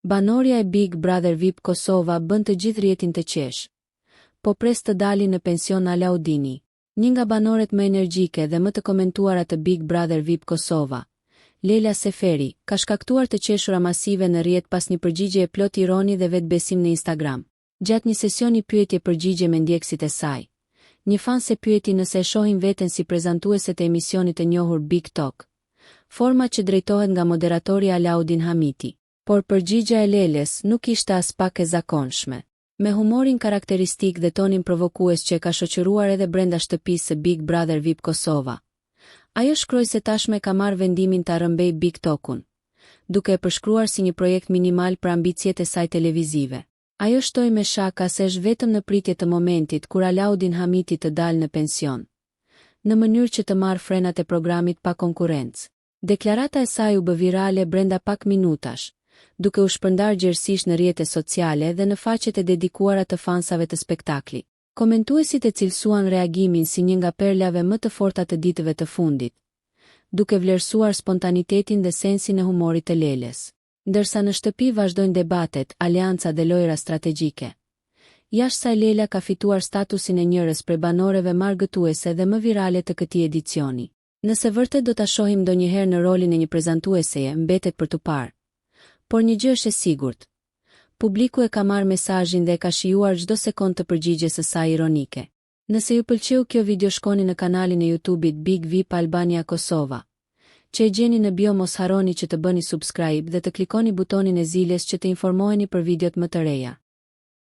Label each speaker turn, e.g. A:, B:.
A: Banorja e Big Brother VIP Kosova bën të gjithë rjetin të qesh. Po pres të dali në pension Alaudini. Një nga banoret më energjike dhe më të komentuara të Big Brother VIP Kosova, Leila Seferi, ka shkaktuar të qeshura masive në rrjet pas një përgjigje e plot ironi dhe vetbesim në Instagram. Gjatë një sesioni pyetje përgjigje me ndjekësit e saj, një fan se pyeti nëse e shohin veten si prezantuese të emisionit të njohur Big Talk, forma që drejtohet nga moderatori Alaudin Hamiti, por përgjigja e Leles nuk ishte as pak e zakonshme. Me humorin karakteristik dhe tonin provokues që e ka shoqëruar edhe brenda shtëpisë së Big Brother VIP Kosova, ajo shkroi se tashme ka marrë vendimin ta rrëmbej Big Talkun, duke e përshkruar si një projekt minimal për ambicjet e saj televizive. Ajo shtoi me shaka se është vetëm në pritje të momentit kur Alaudin Hamiti të dalë në pension, në mënyrë që të marrë frenat e programit pa konkurrencë. Deklarata e saj u bë virale brenda pak minutash, duke u shpërndar gjerësisht në rrjetet sociale dhe në faqet e dedikuara të fansave të spektaklit. Komentuesit e cilësuan reagimin si një nga perlave më të forta të ditëve të fundit, duke vlerësuar spontanitetin dhe sensin e humorit të Leles. Ndërsa në shtëpi vazhdojnë debatet, aleanca dhe lojra strategjike, jashtë saj Leila ka fituar statusin e njërës prej banoreve marrëgëtuese dhe më virale të këtij edicioni. Nëse vërtet do ta shohim ndonjëherë në rolin e një prezantueseje, mbetet për tu parë. Por një gjë është e sigurt. Publiku e ka marrë mesazhin dhe e ka shijuar çdo sekond të përgjigjes së saj ironike. Nëse ju pëlqeu kjo video, shkoni në kanalin e YouTube-it Big VIP Albania Kosova, që e gjeni në bio. Mos harroni që të bëni subscribe dhe të klikoni butonin e zilës që të informoheni për videot më të reja.